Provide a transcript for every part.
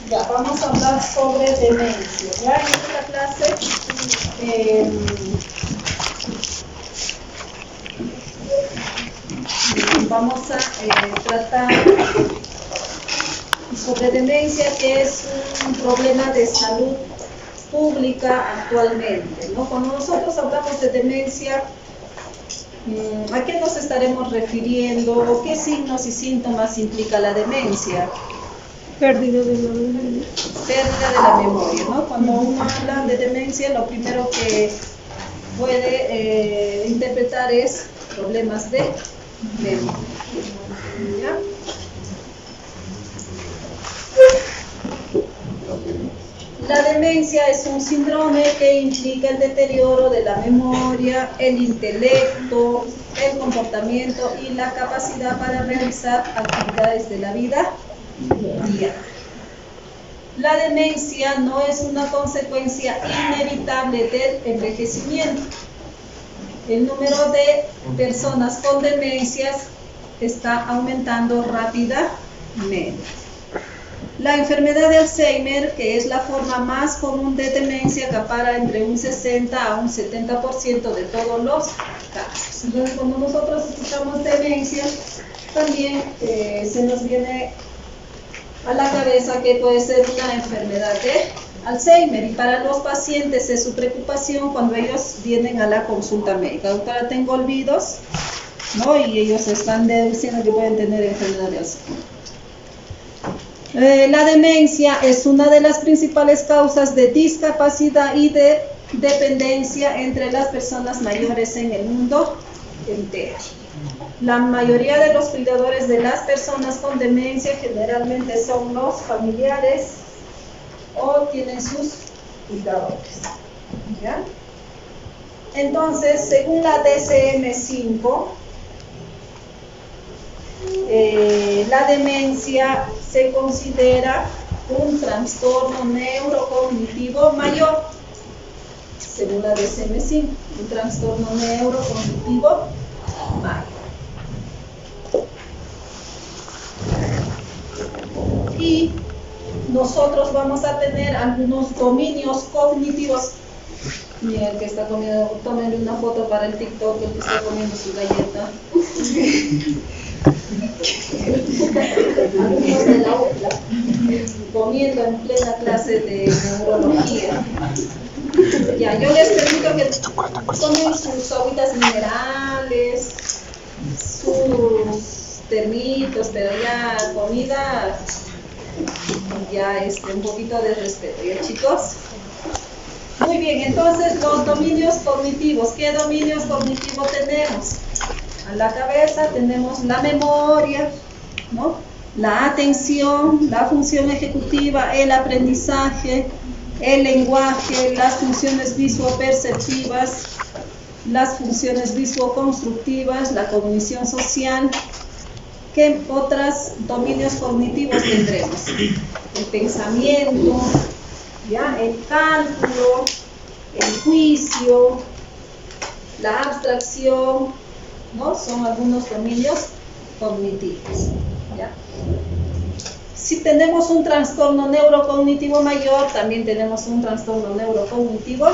Ya, vamos a hablar sobre demencia. Ya en esta clase vamos a tratar sobre demencia, que es un problema de salud pública actualmente, ¿no? Cuando nosotros hablamos de demencia, ¿a qué nos estaremos refiriendo? ¿Qué signos y síntomas implica la demencia? Pérdida de la memoria. Pérdida de la memoria, ¿no? Cuando uno habla de demencia, lo primero que puede interpretar es problemas de memoria. ¿Ya? La demencia es un síndrome que implica el deterioro de la memoria, el intelecto, el comportamiento y la capacidad para realizar actividades de la vida diaria. La demencia no es una consecuencia inevitable del envejecimiento. El número de personas con demencias está aumentando rápidamente. La enfermedad de Alzheimer, que es la forma más común de demencia, acapara entre un 60 a un 70% de todos los casos. Entonces, cuando nosotros escuchamos demencia, también se nos viene a la cabeza que puede ser una enfermedad de Alzheimer, y para los pacientes es su preocupación cuando ellos vienen a la consulta médica. Doctora, tengo olvidos, ¿no? Y ellos están diciendo que pueden tener enfermedad de Alzheimer. La demencia es una de las principales causas de discapacidad y de dependencia entre las personas mayores en el mundo entero. La mayoría de los cuidadores de las personas con demencia generalmente son los familiares o tienen sus cuidadores. ¿Ya? Entonces, según la DSM-5, la demencia se considera un trastorno neurocognitivo mayor, según la DSM-5, un trastorno neurocognitivo mayor. Y nosotros vamos a tener algunos dominios cognitivos. Mira, el que está comiendo, tómenle una foto para el TikTok, el que está comiendo su galleta. Algunos de la UPLA, comiendo en plena clase de neurología. Ya, yo les permito que tomen sus agüitas minerales, sus termitos, pero ya comida, ya un poquito de respeto, ¿ya, chicos? Muy bien, entonces los dominios cognitivos. ¿Qué dominios cognitivos tenemos? A la cabeza tenemos la memoria, ¿no? La atención, la función ejecutiva, el aprendizaje, el lenguaje, las funciones visuoperceptivas, las funciones visuoconstructivas, la cognición social. ¿Qué otros dominios cognitivos tendremos? El pensamiento, ¿ya? El cálculo, el juicio, la abstracción, ¿no? Son algunos dominios cognitivos, ¿ya? Si tenemos un trastorno neurocognitivo mayor, también tenemos un trastorno neurocognitivo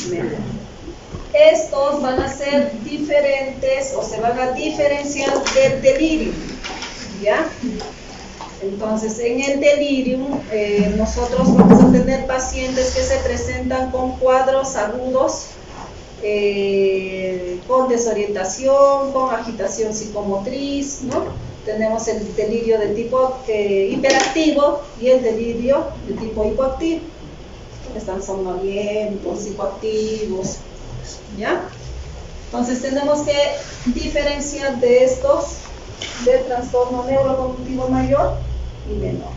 menor. Estos van a ser diferentes o se van a diferenciar del delirium, ¿ya? Entonces, en el delirium, nosotros vamos a tener pacientes que se presentan con cuadros agudos, con desorientación, con agitación psicomotriz, ¿no? Tenemos el delirio de tipo hiperactivo y el delirio de tipo hipoactivo. Están somnolientos, hipoactivos, ¿ya? Entonces tenemos que diferenciar de estos del trastorno neurocognitivo mayor y menor.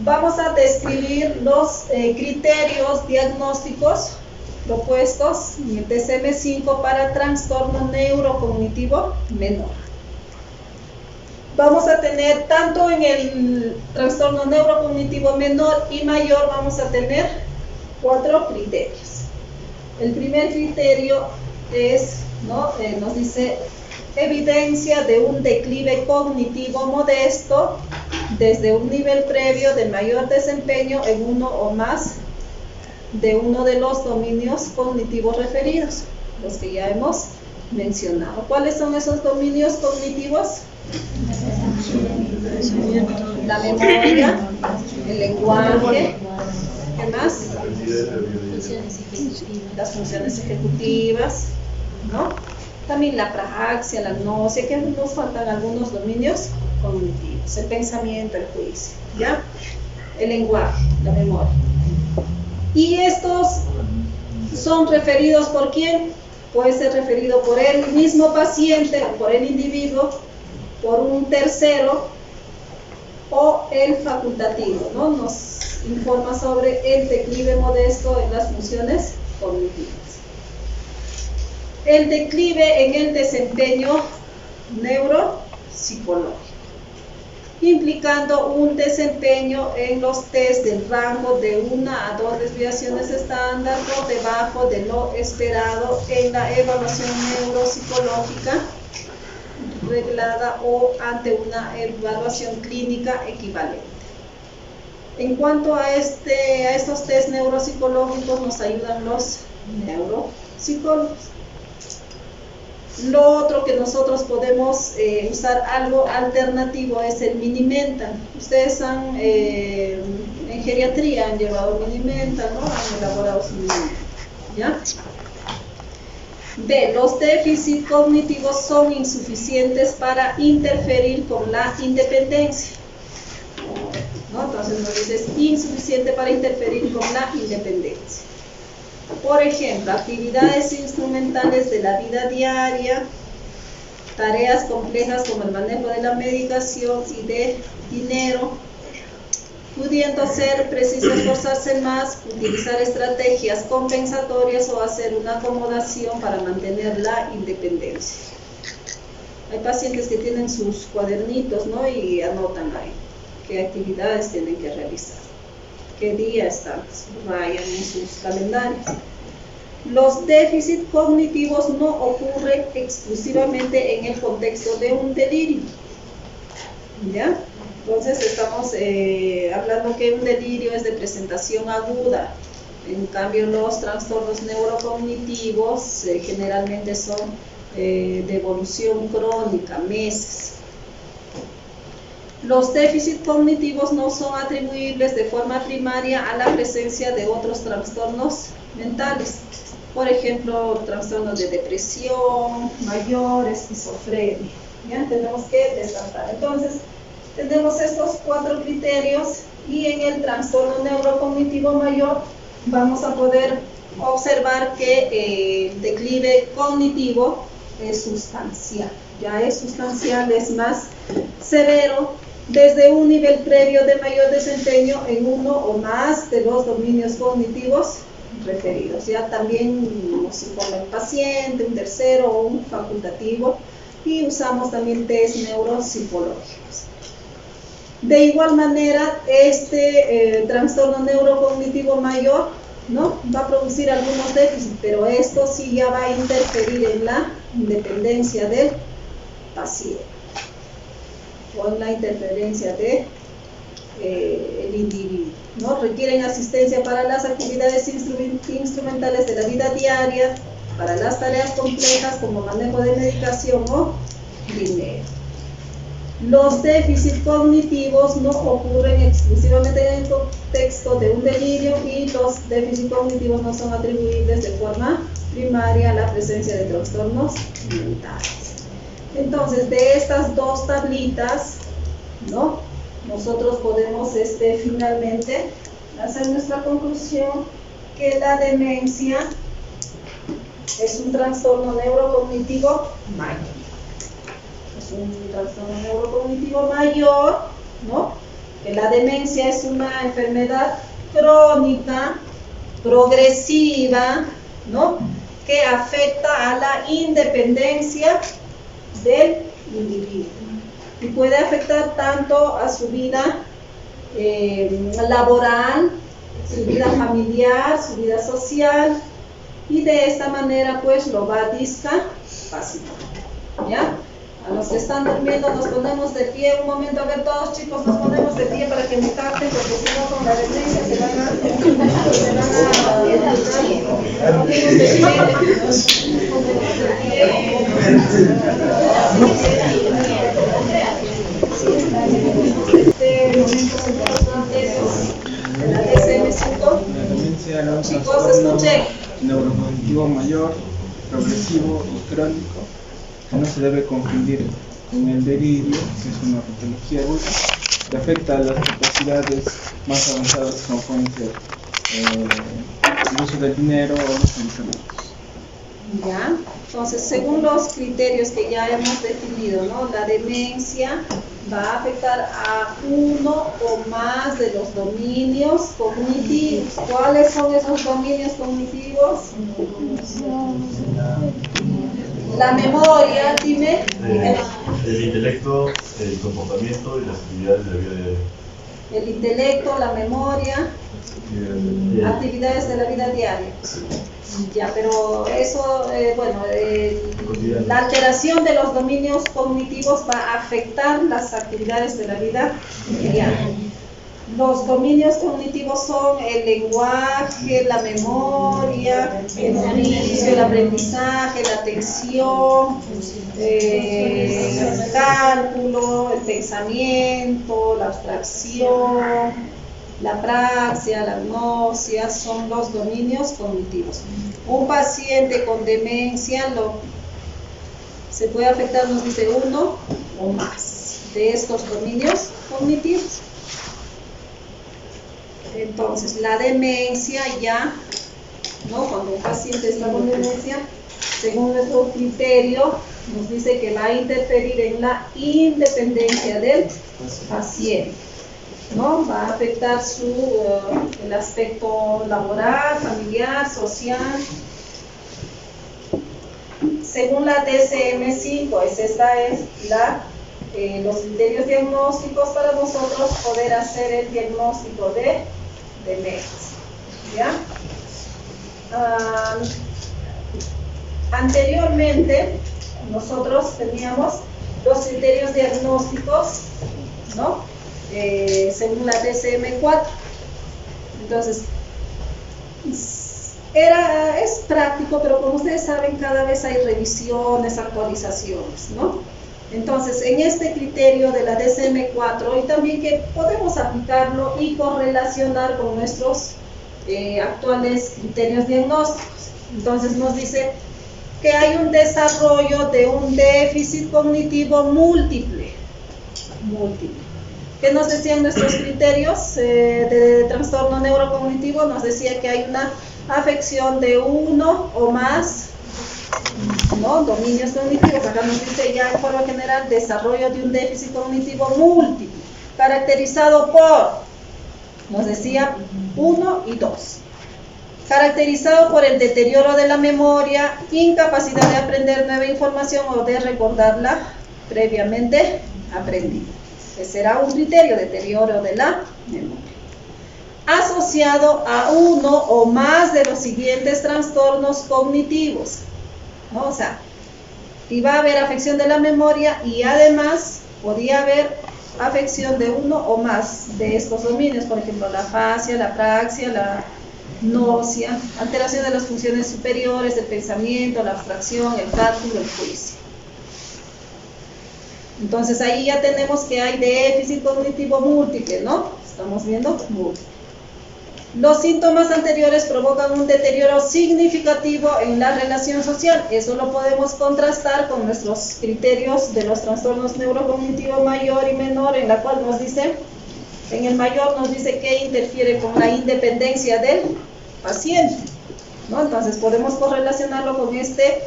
Vamos a describir los criterios diagnósticos propuestos en el DSM-5 para trastorno neurocognitivo menor. Vamos a tener tanto en el trastorno neurocognitivo menor y mayor, vamos a tener 4 criterios. El primer criterio es, nos dice evidencia de un declive cognitivo modesto desde un nivel previo de mayor desempeño en uno o más de uno de los dominios cognitivos referidos, los que ya hemos mencionado. ¿Cuáles son esos dominios cognitivos? La memoria, el lenguaje, ¿qué más? Las funciones ejecutivas, ¿no? También la praxia, la gnosia, que nos faltan algunos dominios cognitivos, el pensamiento, el juicio, ¿ya? El lenguaje, la memoria. Y estos son referidos por quién? Puede ser referido por el mismo paciente, por el individuo, por un tercero o el facultativo, ¿no? Nos informa sobre el declive modesto en las funciones cognitivas. El declive en el desempeño neuropsicológico, implicando un desempeño en los test del rango de 1 a 2 desviaciones estándar por debajo de lo esperado en la evaluación neuropsicológica reglada o ante una evaluación clínica equivalente. En cuanto a estos test neuropsicológicos, nos ayudan los neuropsicólogos. Lo otro que nosotros podemos usar algo alternativo es el Mini-Mental. Ustedes en geriatría han llevado Mini-Mental, ¿no? Han elaborado su Mini-Mental, ¿ya? B. Los déficits cognitivos son insuficientes para interferir con la independencia, ¿no? Entonces nos dice es insuficiente para interferir con la independencia. Por ejemplo, actividades instrumentales de la vida diaria, tareas complejas como el manejo de la medicación y de dinero, pudiendo ser preciso esforzarse más, utilizar estrategias compensatorias o hacer una acomodación para mantener la independencia. Hay pacientes que tienen sus cuadernitos, ¿no? Y anotan ahí qué actividades tienen que realizar, qué día están, subrayan en sus calendarios. Los déficits cognitivos no ocurren exclusivamente en el contexto de un delirio, ¿ya? Entonces estamos hablando que un delirio es de presentación aguda. En cambio los trastornos neurocognitivos generalmente son de evolución crónica, meses. Los déficits cognitivos no son atribuibles de forma primaria a la presencia de otros trastornos mentales. Por ejemplo, trastornos de depresión mayor, esquizofrenia. ¿Ya? Tenemos que descartar. Entonces, tenemos estos 4 criterios y en el trastorno neurocognitivo mayor vamos a poder observar que el declive cognitivo es sustancial. Ya es sustancial, es más severo desde un nivel previo de mayor desempeño en uno o más de los dominios cognitivos referidos. Ya también nos informa el paciente, un tercero o un facultativo, y usamos también test neuropsicológicos. De igual manera, este trastorno neurocognitivo mayor, ¿no? Va a producir algunos déficits, pero esto sí ya va a interferir en la independencia del paciente o en la interferencia de el individuo, ¿no? Requieren asistencia para las actividades instrumentales de la vida diaria, para las tareas complejas como manejo de medicación o dinero. Los déficits cognitivos no ocurren exclusivamente en el contexto de un delirio y los déficits cognitivos no son atribuibles de forma primaria a la presencia de trastornos mentales. Entonces, de estas 2 tablitas, ¿no? Nosotros podemos finalmente hacer nuestra conclusión que la demencia es un trastorno neurocognitivo mayor. Es un trastorno neurocognitivo mayor, ¿no? Que la demencia es una enfermedad crónica, progresiva, ¿no? Que afecta a la independencia del individuo y puede afectar tanto a su vida laboral, su vida familiar, su vida social, y de esta manera pues lo va a discapacitar, ¿ya? A los que están durmiendo nos ponemos de pie un momento, a ver todos chicos, nos ponemos de pie para que me capten, porque si no con la demencia se van a ponemos de pie. Momentos importantes de la DSM-5. Chicos, escuchen. Neurocognitivo mayor, progresivo y crónico, que no se debe confundir con el delirio, que es una patología aguda, que afecta a las capacidades más avanzadas como pueden ser el uso del dinero o los pensamientos. Ya, entonces según los criterios que ya hemos definido, ¿no? La demencia va a afectar a uno o más de los dominios cognitivos. ¿Cuáles son esos dominios cognitivos? La memoria, dime. El intelecto, el comportamiento y las actividades de la vida diaria. El intelecto, la memoria, actividades de la vida diaria. Ya, pero eso, la alteración de los dominios cognitivos va a afectar las actividades de la vida diaria. Los dominios cognitivos son el lenguaje, la memoria, el juicio, el aprendizaje, la atención, el cálculo, el pensamiento, la abstracción, la praxia, la gnosia, son los dominios cognitivos. Un paciente con demencia se puede afectar, nos dice, uno o más de estos dominios cognitivos. Entonces, la demencia ya, ¿no? Cuando un paciente está con demencia, según nuestro criterio, nos dice que va a interferir en la independencia del paciente, ¿no? Va a afectar el aspecto laboral, familiar, social. Según la DSM-5, esta es los criterios diagnósticos para nosotros poder hacer el diagnóstico de demencia, ¿ya? Anteriormente nosotros teníamos los criterios diagnósticos, ¿no? Según la DSM-4. Entonces, es práctico, pero como ustedes saben, cada vez hay revisiones, actualizaciones, ¿no? Entonces, en este criterio de la DSM-4, y también que podemos aplicarlo y correlacionar con nuestros actuales criterios diagnósticos. Entonces, nos dice que hay un desarrollo de un déficit cognitivo múltiple. ¿Qué nos decían nuestros criterios de trastorno neurocognitivo? Nos decía que hay una afección de uno o más, ¿no? Dominios cognitivos. Acá nos dice ya en forma general desarrollo de un déficit cognitivo múltiple, caracterizado por, nos decía, 1 y 2. Caracterizado por el deterioro de la memoria, incapacidad de aprender nueva información o de recordarla previamente aprendida. Ese será un criterio, deterioro de la memoria. Asociado a uno o más de los siguientes trastornos cognitivos, ¿no? O sea, iba a haber afección de la memoria y además podía haber afección de uno o más de estos dominios, por ejemplo, la afasia, la praxia, la gnosia, alteración de las funciones superiores del pensamiento, la abstracción, el cálculo, el juicio. Entonces ahí ya tenemos que hay déficit cognitivo múltiple, ¿no? Estamos viendo múltiple. Los síntomas anteriores provocan un deterioro significativo en la relación social. Eso lo podemos contrastar con nuestros criterios de los trastornos neurocognitivos mayor y menor, en la cual nos dice, en el mayor nos dice que interfiere con la independencia del paciente, ¿no? Entonces podemos correlacionarlo con este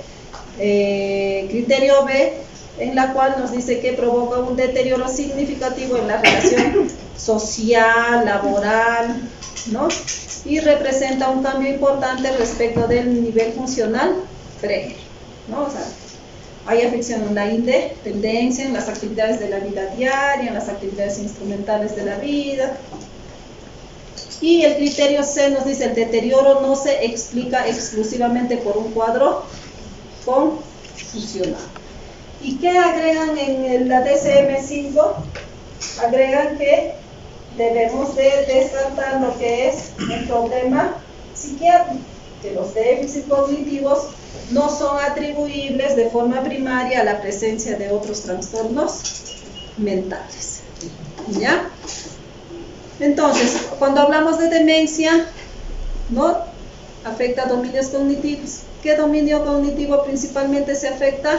criterio B, en la cual nos dice que provoca un deterioro significativo en la relación social, laboral, ¿no? y representa un cambio importante respecto del nivel funcional previo, ¿no? O sea, hay afección en la independencia, en las actividades de la vida diaria, en las actividades instrumentales de la vida. Y el criterio C nos dice, el deterioro no se explica exclusivamente por un cuadro confusional. ¿Y qué agregan en la DSM-5? Agregan que debemos de descartar lo que es el problema psiquiátrico, que los déficits cognitivos no son atribuibles de forma primaria a la presencia de otros trastornos mentales. ¿Ya? Entonces, cuando hablamos de demencia, ¿no? Afecta dominios cognitivos. ¿Qué dominio cognitivo principalmente se afecta?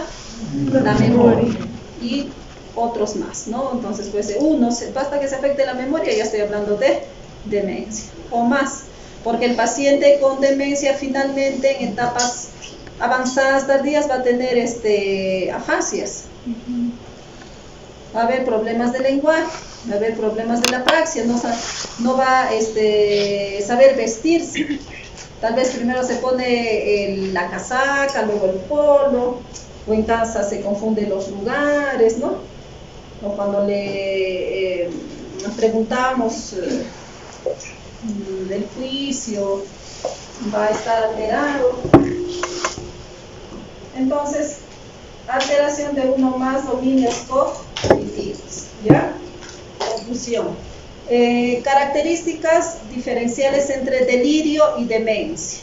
La memoria y otros más, ¿no? Entonces, pues basta que se afecte la memoria, ya estoy hablando de demencia, o más, porque el paciente con demencia finalmente en etapas avanzadas tardías va a tener afasias, va a haber problemas de lenguaje, va a haber problemas de la praxia, no va a saber vestirse. Tal vez primero se pone la casaca, luego el polo, o en casa se confunden los lugares, ¿no? O cuando le preguntamos del juicio, va a estar alterado. Entonces, alteración de uno o más dominios cognitivos, ¿ya? Conclusión. Características diferenciales entre delirio y demencia.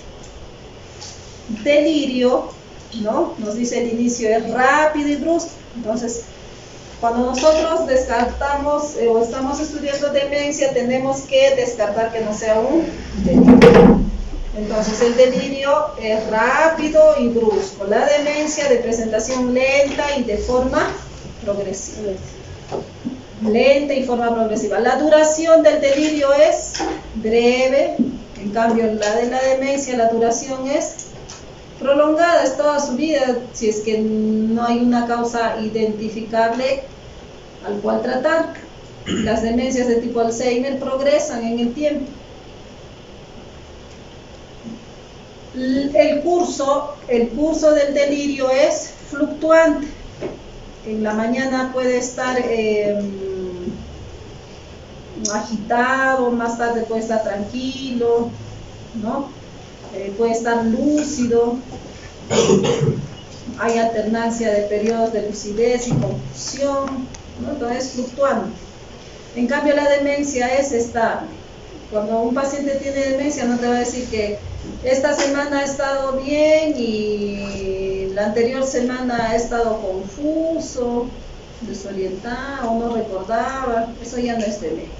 Delirio, ¿no? Nos dice el inicio es rápido y brusco. Entonces, cuando nosotros descartamos o estamos estudiando demencia, tenemos que descartar que no sea un delirio. Entonces, el delirio es rápido y brusco. La demencia de presentación lenta y de forma progresiva. Lenta y forma progresiva. La duración del delirio es breve, en cambio la de la demencia, la duración es prolongada, es toda su vida, si es que no hay una causa identificable al cual tratar. Las demencias de tipo Alzheimer progresan en el tiempo. El curso del delirio es fluctuante. En la mañana puede estar agitado, más tarde puede estar tranquilo, ¿no? Puede estar lúcido, hay alternancia de periodos de lucidez y confusión, ¿no? Entonces fluctuante. En cambio la demencia es estable. Cuando un paciente tiene demencia no te va a decir que esta semana ha estado bien y la anterior semana ha estado confuso, desorientado, no recordaba. Eso ya no es demencia.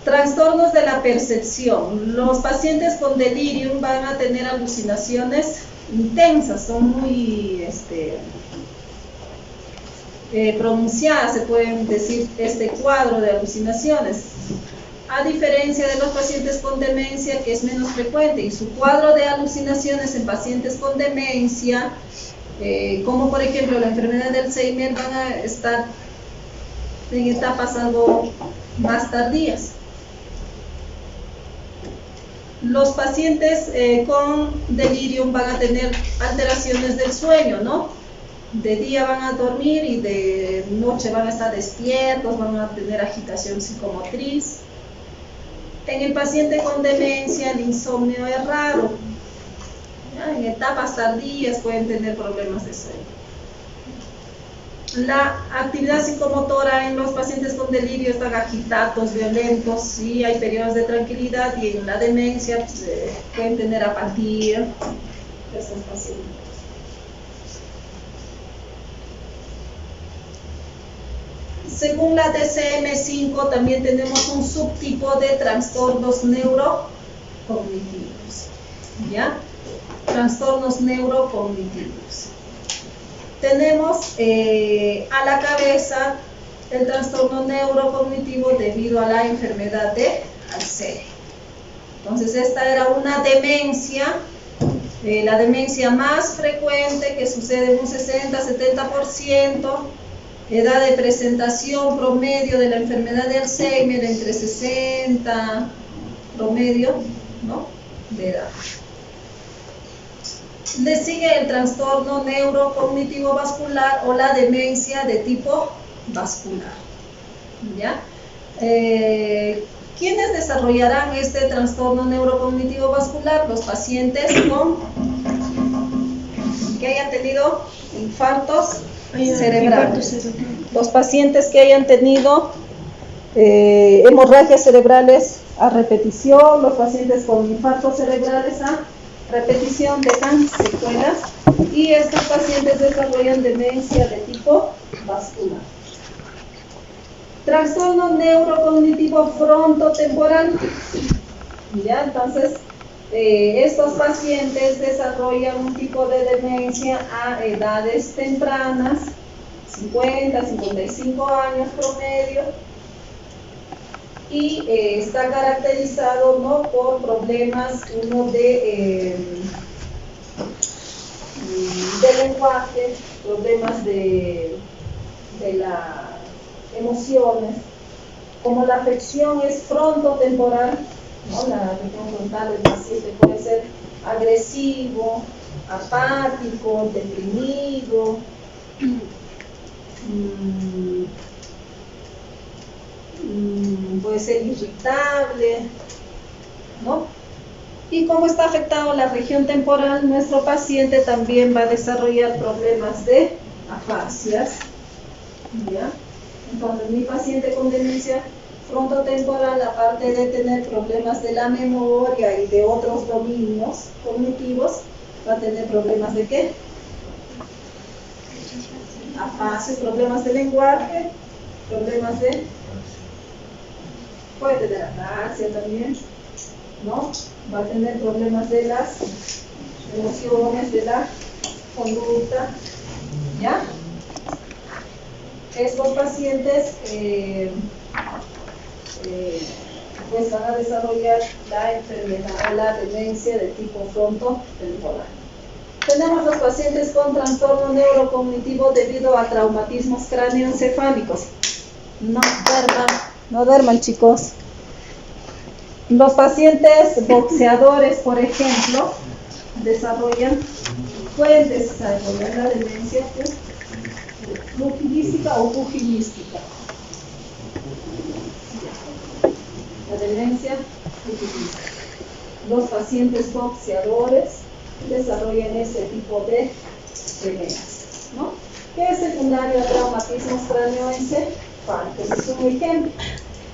Trastornos de la percepción. Los pacientes con delirium van a tener alucinaciones intensas, son muy pronunciadas, se pueden decir este cuadro de alucinaciones, a diferencia de los pacientes con demencia, que es menos frecuente, y su cuadro de alucinaciones en pacientes con demencia, como por ejemplo la enfermedad de Alzheimer, van a estar en etapas algo más tardías. Los pacientes con delirium van a tener alteraciones del sueño, ¿no? De día van a dormir y de noche van a estar despiertos, van a tener agitación psicomotriz. En el paciente con demencia, el insomnio es raro. ¿Ya? En etapas tardías pueden tener problemas de sueño. La actividad psicomotora en los pacientes con delirio están agitados, violentos, sí, hay periodos de tranquilidad, y en la demencia pues, pueden tener apatía. Esos pacientes. Según la DSM-5 también tenemos un subtipo de trastornos neurocognitivos, ¿ya? Trastornos neurocognitivos. Tenemos a la cabeza el trastorno neurocognitivo debido a la enfermedad de Alzheimer. Entonces esta era una demencia, la demencia más frecuente, que sucede en un 60-70%, Edad de presentación promedio de la enfermedad de Alzheimer entre 60 promedio, ¿no?, de edad. Le sigue el trastorno neurocognitivo vascular o la demencia de tipo vascular. ¿Ya? ¿Quiénes desarrollarán este trastorno neurocognitivo vascular? Los pacientes que hayan tenido infartos cerebrales. Los pacientes que hayan tenido hemorragias cerebrales a repetición, los pacientes con infartos cerebrales a repetición dejan secuelas y estos pacientes desarrollan demencia de tipo vascular. Trastorno neurocognitivo frontotemporal. ¿Ya? Entonces, estos pacientes desarrollan un tipo de demencia a edades tempranas, 50, 55 años promedio, y está caracterizado, ¿no?, por problemas, uno de lenguaje, problemas de las emociones, como la afección es frontotemporal, ¿no?, la región frontal del paciente puede ser agresivo, apático, deprimido, puede ser irritable, ¿no? Y como está afectado la región temporal, nuestro paciente también va a desarrollar problemas de afasias, ¿ya? Entonces, mi paciente con demencia frontotemporal, aparte de tener problemas de la memoria y de otros dominios cognitivos, va a tener problemas de ¿qué? Afasias, problemas de lenguaje, problemas de... puede tener ataxia también, ¿no? Va a tener problemas de las emociones, de la conducta, ¿ya? Estos pacientes pues van a desarrollar la enfermedad o la demencia de tipo frontotemporal. Tenemos los pacientes con trastorno neurocognitivo debido a traumatismos cráneoencefálicos. No duerman, chicos. Los pacientes boxeadores, por ejemplo, pueden desarrollar la demencia pugilística o pugilística. La demencia pugilística. Los pacientes boxeadores desarrollan este tipo de demencia, ¿no? Que es secundario a traumatismos cráneoencefálicos. Es un ejemplo.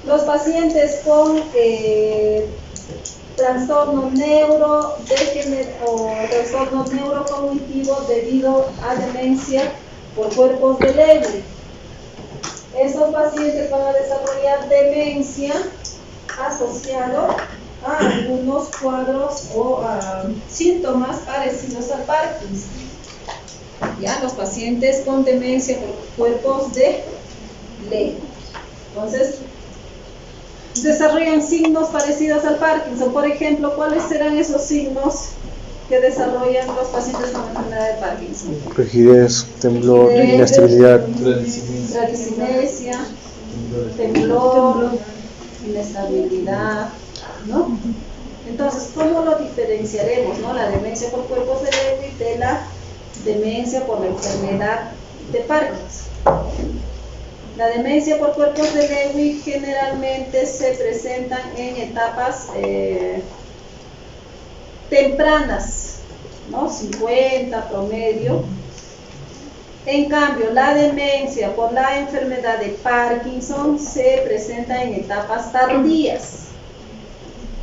Los pacientes con trastorno trastorno neurocognitivo debido a demencia por cuerpos de Lewy. Estos pacientes van a desarrollar demencia asociado a algunos cuadros o síntomas parecidos al Parkinson. Ya, los pacientes con demencia por cuerpos de Lewy. Entonces, desarrollan signos parecidos al Parkinson. Por ejemplo, ¿cuáles serán esos signos que desarrollan los pacientes con enfermedad de Parkinson? Rigidez, temblor, inestabilidad, bradicinesia, temblor, inestabilidad, ¿no? Entonces, ¿cómo lo diferenciaremos, no? La demencia por cuerpos de Lewy de la demencia por la enfermedad de Parkinson. La demencia por cuerpos de Lewy generalmente se presentan en etapas tempranas, ¿no? 50 promedio. En cambio, la demencia por la enfermedad de Parkinson se presenta en etapas tardías.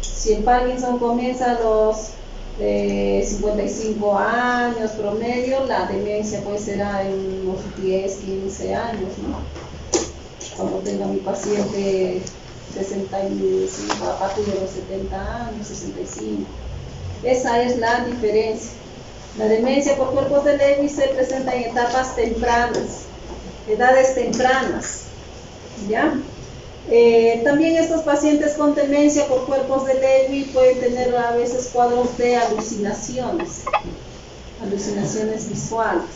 Si el Parkinson comienza a los 55 años promedio, la demencia puede ser en unos 10, 15 años, ¿no? Cuando tenga mi paciente 65, a partir de los 70 años, 65. Esa es la diferencia. La demencia por cuerpos de Lewy se presenta en etapas tempranas, edades tempranas, ¿ya? También estos pacientes con demencia por cuerpos de Lewy pueden tener a veces cuadros de alucinaciones visuales.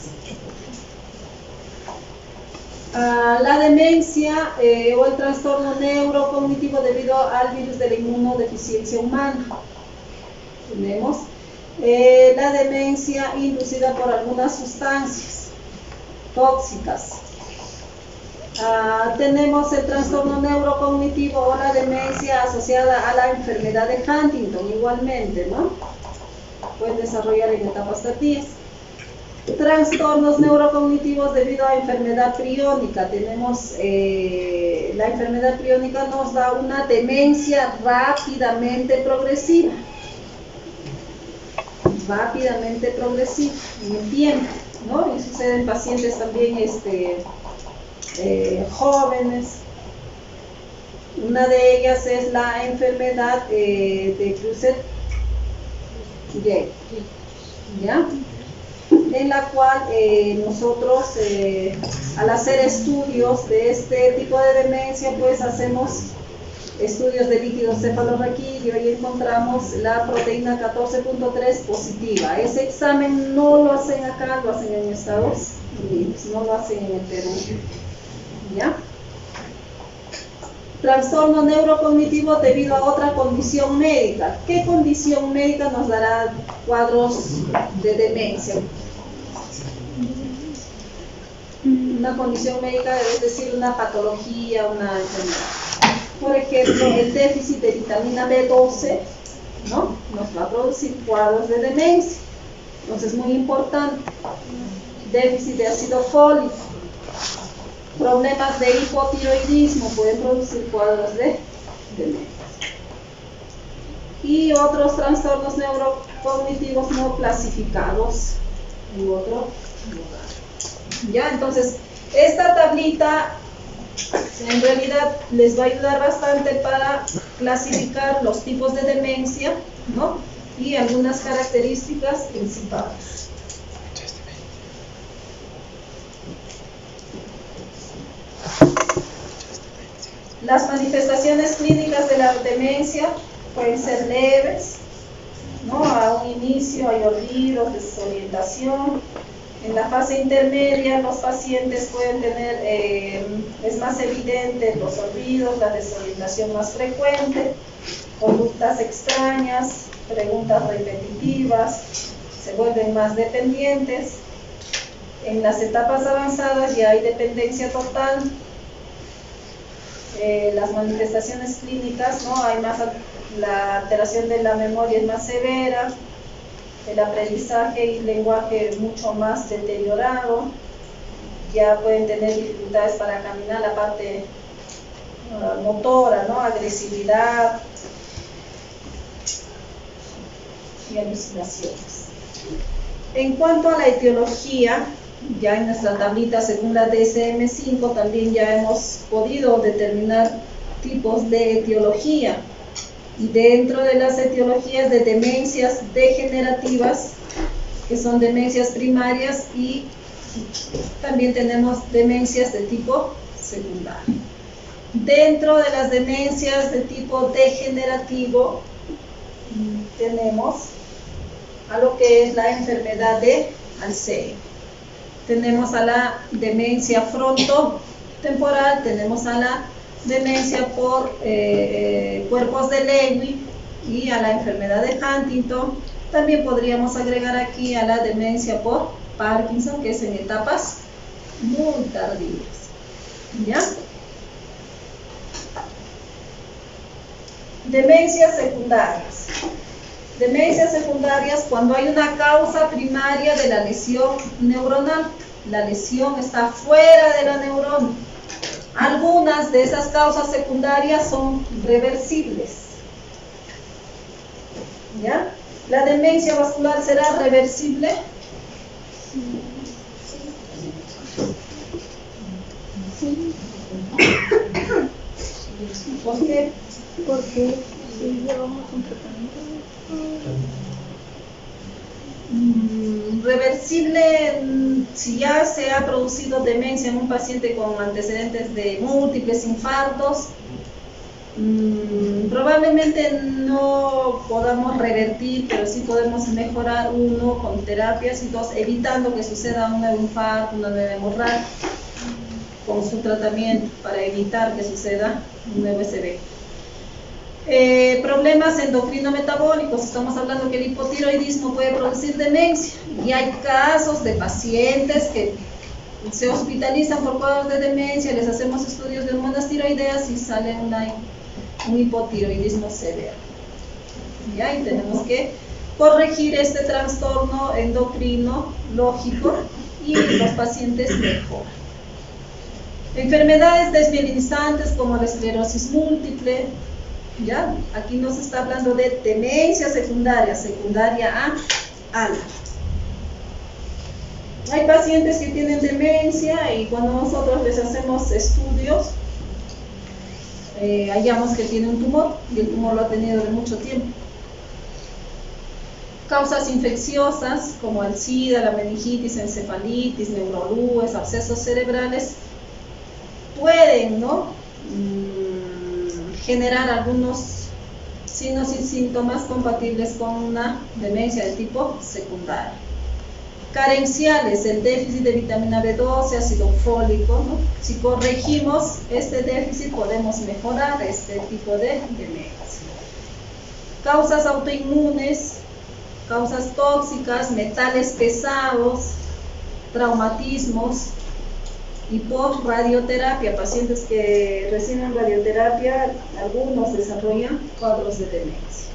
La demencia o el trastorno neurocognitivo debido al virus de la inmunodeficiencia humana. Tenemos la demencia inducida por algunas sustancias tóxicas. Tenemos el trastorno neurocognitivo o la demencia asociada a la enfermedad de Huntington, igualmente, ¿no? Pueden desarrollar en etapas tardías. Trastornos neurocognitivos debido a enfermedad priónica. Tenemos la enfermedad priónica nos da una demencia rápidamente progresiva. En el tiempo, ¿no? Y sucede en pacientes también jóvenes. Una de ellas es la enfermedad de Creuset-Jakob, ¿ya? En la cual nosotros al hacer estudios de este tipo de demencia, pues hacemos estudios de líquido cefalorraquídeo y encontramos la proteína 14.3 positiva. Ese examen no lo hacen acá, lo hacen en Estados Unidos, no lo hacen en el Perú, ¿ya? Trastorno neurocognitivo debido a otra condición médica. ¿Qué condición médica nos dará cuadros de demencia? Una condición médica, es decir, una patología, una enfermedad. Por ejemplo, el déficit de vitamina B12, ¿no? Nos va a producir cuadros de demencia. Entonces, muy importante. Déficit de ácido fólico. Problemas de hipotiroidismo pueden producir cuadros de demencia. Y otros trastornos neurocognitivos no clasificados en otro lugar. Ya, entonces, esta tablita en realidad les va a ayudar bastante para clasificar los tipos de demencia, ¿no? Y algunas características principales. Las manifestaciones clínicas de la demencia pueden ser leves, ¿no? A un inicio hay olvido, desorientación. En la fase intermedia los pacientes pueden tener, es más evidente los olvidos, la desorientación más frecuente, conductas extrañas, preguntas repetitivas, se vuelven más dependientes. En las etapas avanzadas ya hay dependencia total. Las manifestaciones clínicas, ¿no? Hay más, la alteración de la memoria es más severa, el aprendizaje y lenguaje mucho más deteriorado, ya pueden tener dificultades para caminar, la parte motora, ¿no? Agresividad y alucinaciones. En cuanto a la etiología, ya en nuestra tablita según la DSM-5 también ya hemos podido determinar tipos de etiología. Y dentro de las etiologías de demencias degenerativas, que son demencias primarias, y también tenemos demencias de tipo secundario. Dentro de las demencias de tipo degenerativo, tenemos a lo que es la enfermedad de Alzheimer. Tenemos a la demencia frontotemporal, tenemos a la demencia por cuerpos de Lewy y a la enfermedad de Huntington. También podríamos agregar aquí a la demencia por Parkinson, que es en etapas muy tardías. ¿Ya? Demencias secundarias. Demencias secundarias cuando hay una causa primaria de la lesión neuronal. La lesión está fuera de la neurona. Algunas de esas causas secundarias son reversibles. ¿Ya? ¿La demencia vascular será reversible? Sí. ¿Por qué? Porque si llevamos un tratamiento. Reversible si ya se ha producido demencia en un paciente con antecedentes de múltiples infartos, probablemente no podamos revertir, pero sí podemos mejorar, uno, con terapias, y dos, evitando que suceda un nuevo infarto, una nueva hemorragia. con su tratamiento para evitar que suceda un nuevo SB. Problemas endocrino-metabólicos, estamos hablando que el hipotiroidismo puede producir demencia y hay casos de pacientes que se hospitalizan por cuadros de demencia, les hacemos estudios de hormonas tiroideas y sale un hipotiroidismo severo. ¿Ya? Y tenemos que corregir este trastorno endocrino lógico y los pacientes mejoran. Enfermedades desmielinizantes como la esclerosis múltiple, ¿ya? Aquí nos está hablando de demencia secundaria, secundaria a alta. Hay pacientes que tienen demencia y cuando nosotros les hacemos estudios, hallamos que tiene un tumor y el tumor lo ha tenido de mucho tiempo. Causas infecciosas como el SIDA, la meningitis, encefalitis, neurolúes, abscesos cerebrales pueden, ¿no?, generar algunos signos y síntomas compatibles con una demencia de tipo secundario. Carenciales, el déficit de vitamina B12, ácido fólico, ¿no? Si corregimos este déficit podemos mejorar este tipo de demencia. Causas autoinmunes, causas tóxicas, metales pesados, traumatismos y por radioterapia, pacientes que reciben radioterapia, algunos desarrollan cuadros de demencia.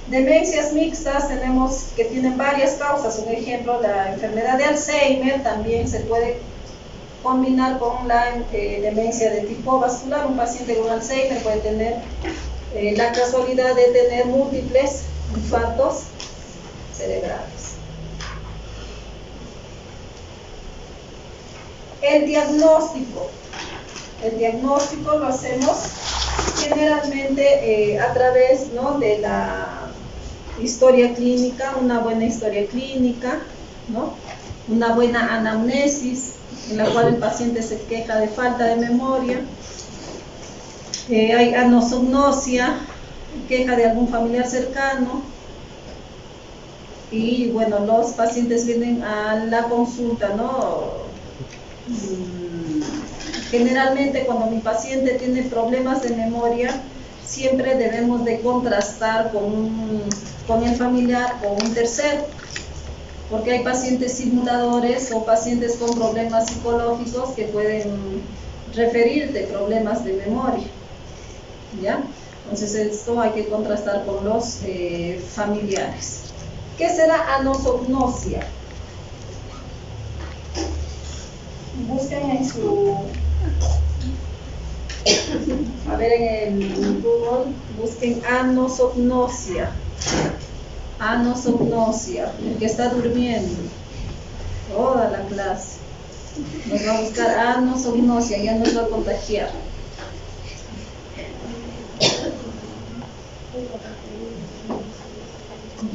Demencias mixtas tenemos que tienen varias causas, un ejemplo, la enfermedad de Alzheimer también se puede combinar con la demencia de tipo vascular. Un paciente con Alzheimer puede tener la casualidad de tener múltiples infartos cerebrales. El diagnóstico lo hacemos generalmente a través, ¿no?, de la historia clínica, una buena historia clínica, ¿no?, una buena anamnesis en la cual el paciente se queja de falta de memoria, hay anosognosia, queja de algún familiar cercano y bueno, los pacientes vienen a la consulta, ¿no? Generalmente cuando mi paciente tiene problemas de memoria, siempre debemos de contrastar con el familiar o un tercero, porque hay pacientes simuladores o pacientes con problemas psicológicos que pueden referir de problemas de memoria, ¿ya? Entonces esto hay que contrastar con los familiares. ¿Qué será anosognosia? Busquen en su, a ver, en el Google, busquen anosognosia, el que está durmiendo, toda la clase, nos va a buscar anosognosia, ya nos va a contagiar.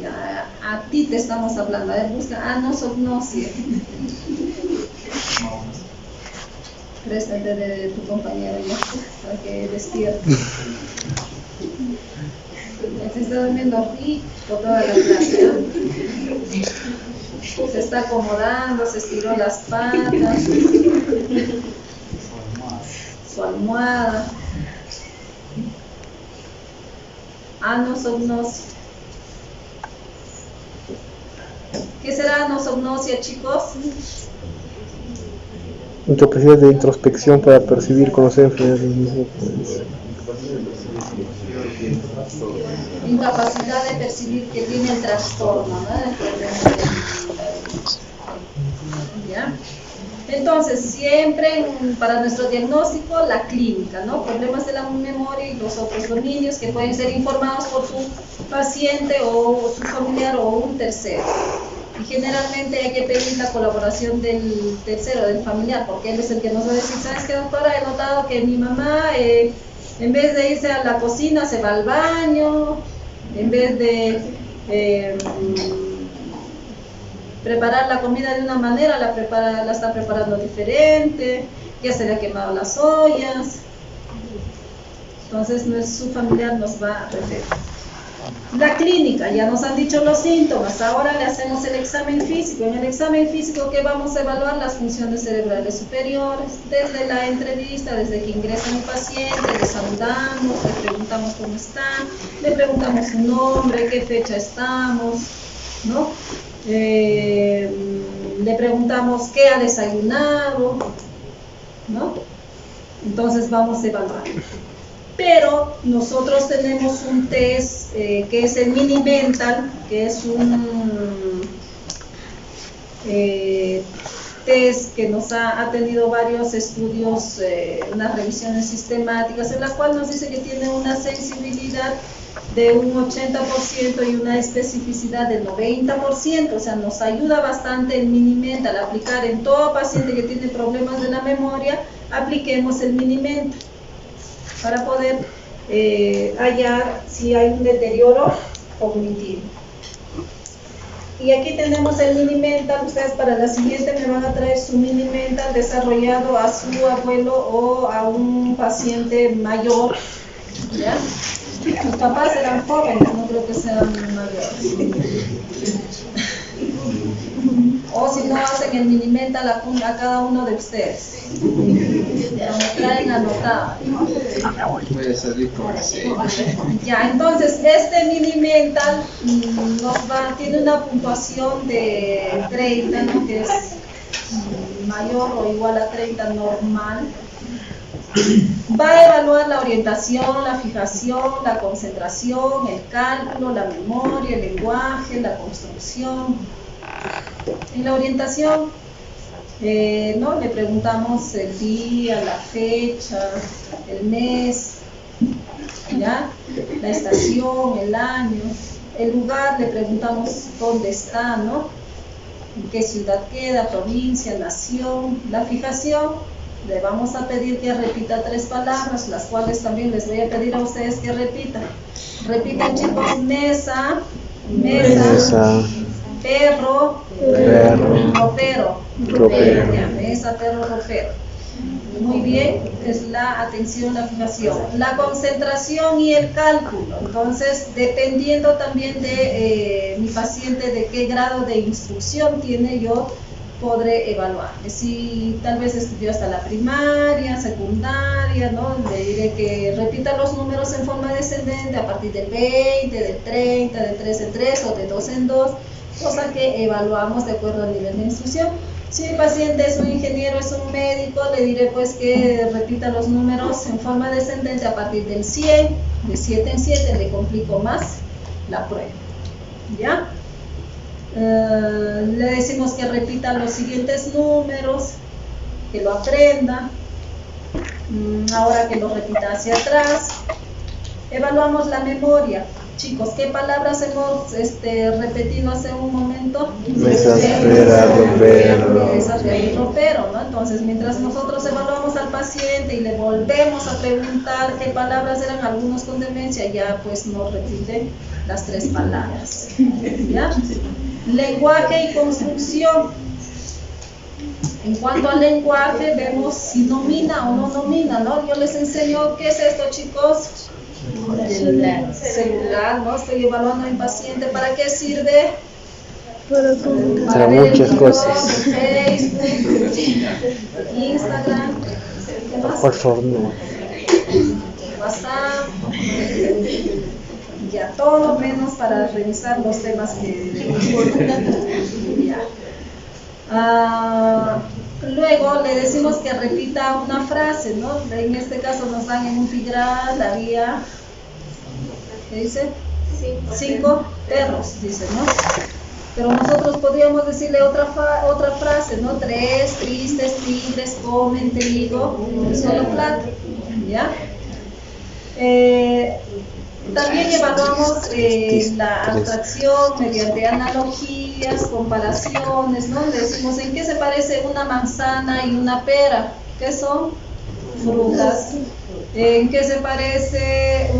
Ya, a ti te estamos hablando, a ver, busca anosognosia. Préstate de tu compañero ya, para que despierte. Se está durmiendo rico toda la clase, ¿no? Se está acomodando, se estiró las patas, su almohada. Anosognosia. ¿Qué será anosognosia, chicos? Incapacidad de introspección para percibir, conocer enfermedades del mismo. Incapacidad de percibir que tiene el trastorno, ¿no? El problema ¿ya? Entonces, siempre para nuestro diagnóstico, la clínica, ¿no? Problemas de la memoria y los otros dominios que pueden ser informados por su paciente o su familiar o un tercero. Y generalmente hay que pedir la colaboración del tercero, del familiar, porque él es el que nos va a decir, ¿sabes qué, doctora? He notado que mi mamá, en vez de irse a la cocina, se va al baño, en vez de preparar la comida de una manera, la está preparando diferente, ya se le ha quemado las ollas. Entonces, su familiar nos va a referir. La clínica, ya nos han dicho los síntomas, ahora le hacemos el examen físico. En el examen físico, ¿qué vamos a evaluar? Las funciones cerebrales superiores, desde la entrevista, desde que ingresa un paciente, le saludamos, le preguntamos cómo está, le preguntamos su nombre, qué fecha estamos, ¿no? Le preguntamos qué ha desayunado, ¿no? Entonces vamos a evaluar. Pero nosotros tenemos un test que es el Mini Mental, que es un test que nos ha tenido varios estudios, unas revisiones sistemáticas, en la cual nos dice que tiene una sensibilidad de un 80% y una especificidad del 90%, o sea, nos ayuda bastante el Mini Mental. Aplicar en todo paciente que tiene problemas de la memoria, apliquemos el Mini Mental para poder hallar si hay un deterioro cognitivo. Y aquí tenemos el Mini Mental. Ustedes para la siguiente me van a traer su Mini Mental desarrollado a su abuelo o a un paciente mayor, ¿ya? Sus papás eran jóvenes, no creo que sean mayores. O si no, hacen el Mini Mental a cada uno de ustedes. Lo traen anotado. Puede salir como así. Ya, entonces este Mini Mental tiene una puntuación de 30, ¿no? Que es mayor o igual a 30 normal. Va a evaluar la orientación, la fijación, la concentración, el cálculo, la memoria, el lenguaje, la construcción. En la orientación, ¿no? Le preguntamos el día, la fecha, el mes, ¿ya? La estación, el año. El lugar, le preguntamos dónde está, ¿no? En qué ciudad queda, provincia, nación. La fijación, le vamos a pedir que repita 3 palabras, las cuales también les voy a pedir a ustedes que repitan. Repiten, chicos: mesa, perro, ropero. Ya, mesa, perro, ropero. Muy bien, es la atención, la fijación. La concentración y el cálculo. Entonces, dependiendo también de mi paciente, de qué grado de instrucción tiene, yo podré evaluar. Si tal vez estudió hasta la primaria, secundaria, ¿no? Le diré que repita los números en forma descendente a partir del 20, del 30, de 3 en 3 o de 2 en 2, cosa que evaluamos de acuerdo al nivel de instrucción. Si el paciente es un ingeniero, es un médico, le diré pues que repita los números en forma descendente a partir del 100, de 7 en 7, le complico más la prueba, ¿ya? Le decimos que repita los siguientes números, que lo aprenda. Ahora que lo repita hacia atrás. Evaluamos la memoria. Chicos, ¿qué palabras hemos repetido hace un momento? Mesa, pera, ropero. Mesa, pera y ropero, ¿no? Entonces, mientras nosotros evaluamos al paciente y le volvemos a preguntar qué palabras eran, algunos con demencia ya pues nos repiten las 3 palabras, ¿ya? Lenguaje y construcción. En cuanto al lenguaje, vemos si nomina o no nomina, ¿no? Yo les enseño, ¿qué es esto, chicos? Celular, ¿no? Estoy evaluando a mi paciente. ¿Para qué sirve? Para ver muchas el cosas. Facebook, Instagram, ¿qué más? Por favor, no. WhatsApp, ya, todo menos para revisar los temas que ya. Luego le decimos que repita una frase, ¿no? En este caso nos dan en un tigral, la guía, ¿qué dice? 5 perros, dice, ¿no? Pero nosotros podríamos decirle otra frase, ¿no? 3 tristes tigres comen trigo en un solo plato, ¿ya? También evaluamos la abstracción mediante analogías, comparaciones, ¿no? Le decimos en qué se parece una manzana y una pera, ¿qué son? Frutas. ¿En qué se parece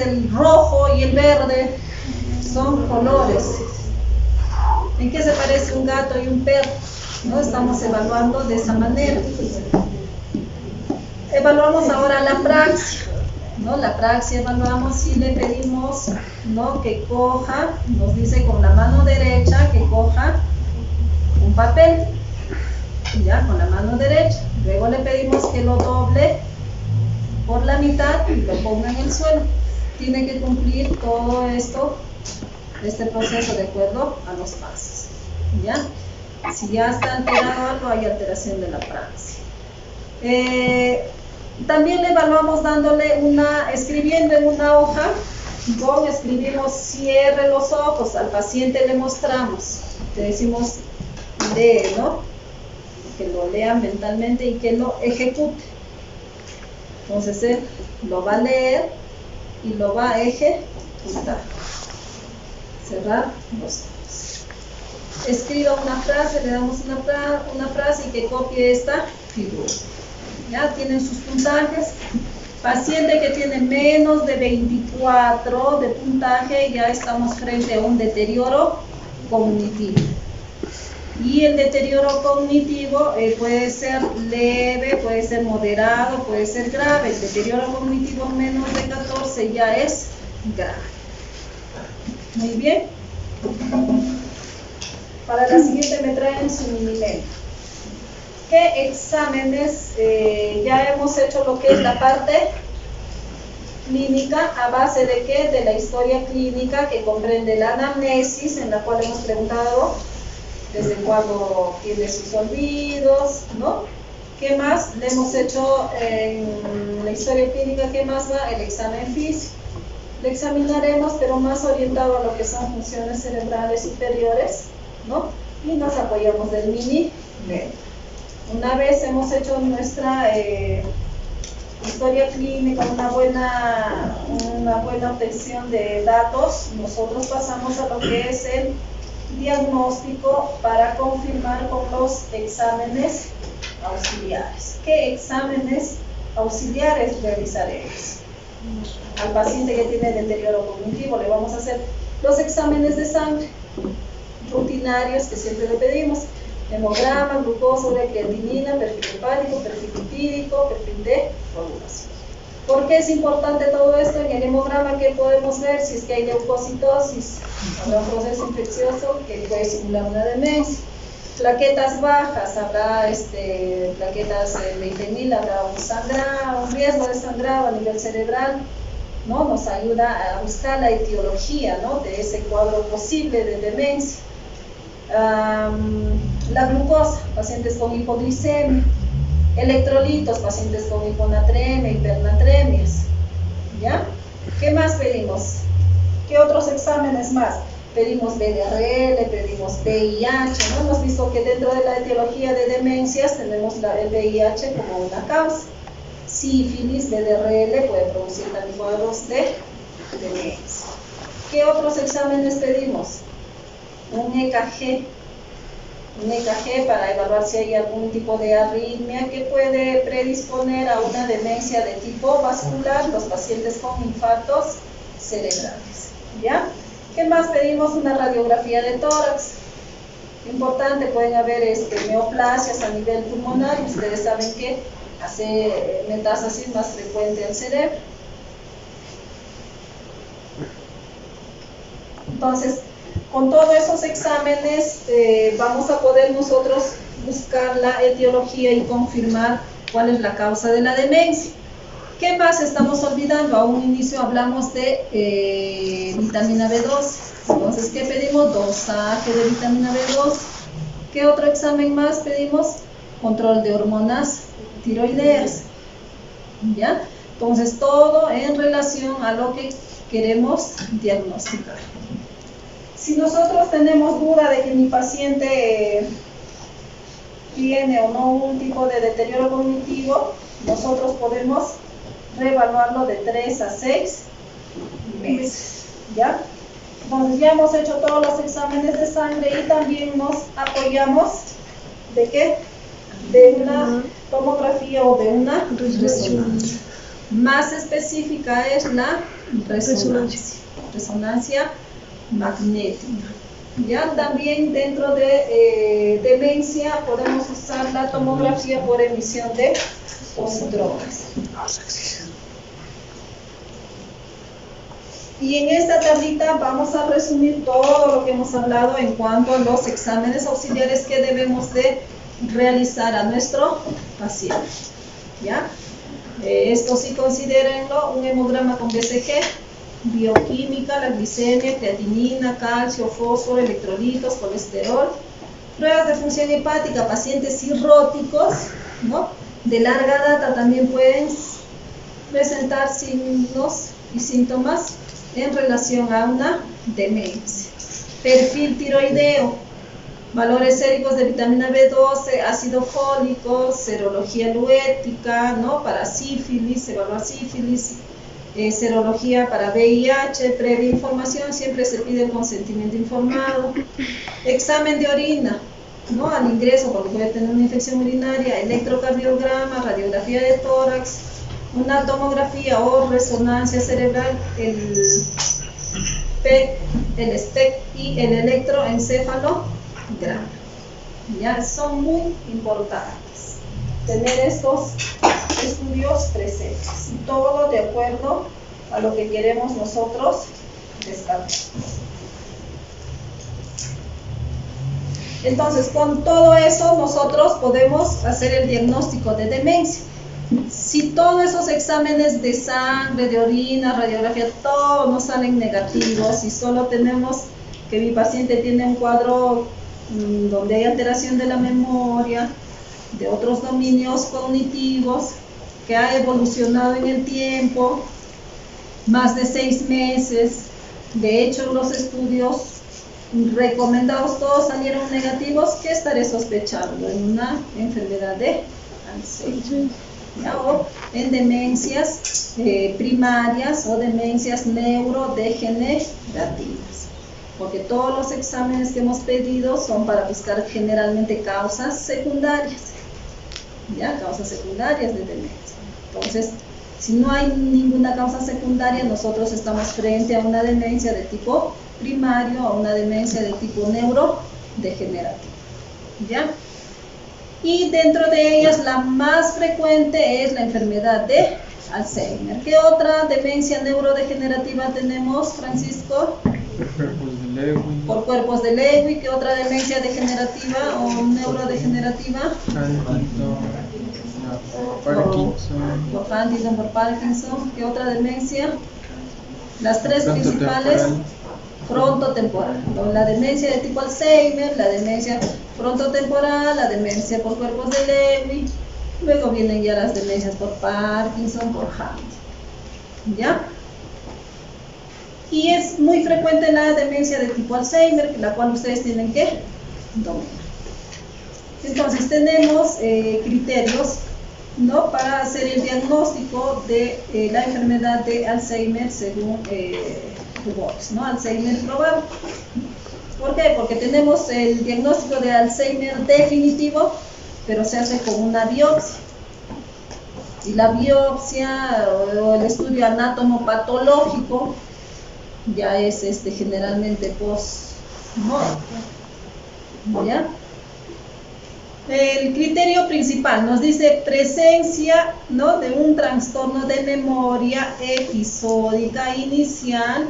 el rojo y el verde? Son colores. ¿En qué se parece un gato y un perro? ¿No? Estamos evaluando de esa manera. Evaluamos ahora la praxia. ¿no? La praxis evaluamos y le pedimos, ¿no?, que coja, nos dice con la mano derecha que coja un papel, ya, con la mano derecha. Luego le pedimos que lo doble por la mitad y lo ponga en el suelo. Tiene que cumplir todo esto, este proceso de acuerdo a los pasos, ¿ya? Si ya está alterado algo, hay alteración de la praxis. También le evaluamos dándole escribiendo en una hoja, escribimos cierre los ojos, al paciente le mostramos, le decimos lee, ¿no? Que lo lea mentalmente y que lo ejecute. Entonces él lo va a leer y lo va a ejecutar. Cerrar los ojos. Escriba una frase, le damos una frase y que copie esta figura. Ya tienen sus puntajes. Paciente que tiene menos de 24 de puntaje, ya estamos frente a un deterioro cognitivo. Y el deterioro cognitivo puede ser leve, puede ser moderado, puede ser grave. El deterioro cognitivo menos de 14 ya es grave. Muy bien. Para la siguiente me traen su mini-mail. ¿Qué exámenes? Ya hemos hecho lo que es la parte clínica, ¿a base de qué? De la historia clínica, que comprende la anamnesis, en la cual hemos preguntado desde cuándo tiene sus olvidos, ¿no? ¿Qué más? Le hemos hecho en la historia clínica, ¿qué más va? El examen físico. Le examinaremos, pero más orientado a lo que son funciones cerebrales superiores, ¿no? Y nos apoyamos del mini-mail. Una vez hemos hecho nuestra historia clínica, una buena obtención de datos, nosotros pasamos a lo que es el diagnóstico para confirmar con los exámenes auxiliares. ¿Qué exámenes auxiliares realizaremos? Al paciente que tiene deterioro cognitivo le vamos a hacer los exámenes de sangre rutinarios que siempre le pedimos: hemograma, glucosa, creatinina, perfil hepático, perfil lipídico, perfil de coagulación. ¿Por qué es importante todo esto? En el hemograma, ¿qué podemos ver? Si es que hay leucocitosis, habrá un proceso infeccioso que puede simular una demencia. Plaquetas bajas, habrá plaquetas de 20.000, habrá un riesgo de sangrado a nivel cerebral, ¿no? Nos ayuda a buscar la etiología, ¿no?, de ese cuadro posible de demencia. La glucosa, pacientes con hipoglicemia. Electrolitos, pacientes con hiponatremia, hipernatremias. ¿Ya? ¿Qué más pedimos? ¿Qué otros exámenes más? Pedimos VDRL, pedimos VIH, ¿no? Hemos visto que dentro de la etiología de demencias tenemos el VIH como una causa. Sífilis, VDRL puede producir también cuadros de demencia. ¿Qué otros exámenes pedimos? Un EKG para evaluar si hay algún tipo de arritmia que puede predisponer a una demencia de tipo vascular, los pacientes con infartos cerebrales. ¿Ya? ¿Qué más pedimos? Una radiografía de tórax. Importante, pueden haber neoplasias a nivel pulmonar, y ustedes saben que hace metástasis más frecuente al cerebro. Entonces, con todos esos exámenes vamos a poder nosotros buscar la etiología y confirmar cuál es la causa de la demencia. ¿Qué más estamos olvidando? A un inicio hablamos de vitamina B12. Entonces, ¿qué pedimos? Dosaje de vitamina B12. ¿Qué otro examen más pedimos? Control de hormonas tiroideas. ¿Ya? Entonces, todo en relación a lo que queremos diagnosticar. Si nosotros tenemos duda de que mi paciente tiene o no un tipo de deterioro cognitivo, nosotros podemos reevaluarlo de 3 a 6 meses. ¿Ya? Entonces ya hemos hecho todos los exámenes de sangre y también nos apoyamos ¿de qué? De una tomografía o de una resonancia. Más específica es la resonancia magnética. Ya también dentro de demencia podemos usar la tomografía por emisión de positrones. Y en esta tablita vamos a resumir todo lo que hemos hablado en cuanto a los exámenes auxiliares que debemos de realizar a nuestro paciente. ¿Ya? Esto sí considérenlo, un hemograma con BCG, bioquímica, la glicemia, creatinina, calcio, fósforo, electrolitos, colesterol, pruebas de función hepática, pacientes cirróticos, ¿no? De larga data también pueden presentar signos y síntomas en relación a una demencia. Perfil tiroideo, valores séricos de vitamina B12, ácido fólico, serología luética, ¿no? Para sífilis, evaluar sífilis, serología para VIH, previa información, siempre se pide el consentimiento informado. Examen de orina, ¿no? Al ingreso, porque puede tener una infección urinaria, electrocardiograma, radiografía de tórax, una tomografía o resonancia cerebral, el PET, el SPECT y el electroencefalograma. Ya son muy importantes tener estos estudios presentes, y todo de acuerdo a lo que queremos nosotros descartar. Entonces, con todo eso nosotros podemos hacer el diagnóstico de demencia. Si todos esos exámenes de sangre, de orina, radiografía, todos nos salen negativos y solo tenemos que mi paciente tiene un cuadro donde hay alteración de la memoria, de otros dominios cognitivos, que ha evolucionado en el tiempo, más de 6 meses, de hecho los estudios recomendados todos salieron negativos, ¿qué estaré sospechando? En una enfermedad de Alzheimer, ¿ya? O en demencias primarias o demencias neurodegenerativas, porque todos los exámenes que hemos pedido son para buscar generalmente causas secundarias, ¿ya? Causas secundarias de demencia. Entonces, si no hay ninguna causa secundaria, nosotros estamos frente a una demencia de tipo primario, a una demencia de tipo neurodegenerativo, ¿ya? Y dentro de ellas la más frecuente es la enfermedad de Alzheimer. ¿Qué otra demencia neurodegenerativa tenemos, Francisco? Por cuerpos de Lewy. ¿Qué otra demencia degenerativa o neurodegenerativa? Por Huntington, por Parkinson. ¿Qué otra demencia? Las tres principales. Frontotemporal, ¿no? La demencia de tipo Alzheimer, la demencia frontotemporal, la demencia por cuerpos de Lewy, luego vienen ya las demencias por Parkinson, por Huntington, ¿ya? Y es muy frecuente la demencia de tipo Alzheimer, la cual ustedes tienen que dominar. Entonces tenemos criterios, ¿no? Para hacer el diagnóstico de la enfermedad de Alzheimer según ¿no? Alzheimer probable. ¿Por qué? Porque tenemos el diagnóstico de Alzheimer definitivo, pero se hace con una biopsia. Y la biopsia o el estudio anatomopatológico ya es generalmente post-mortem, ¿ya? El criterio principal nos dice presencia, ¿no? De un trastorno de memoria episódica inicial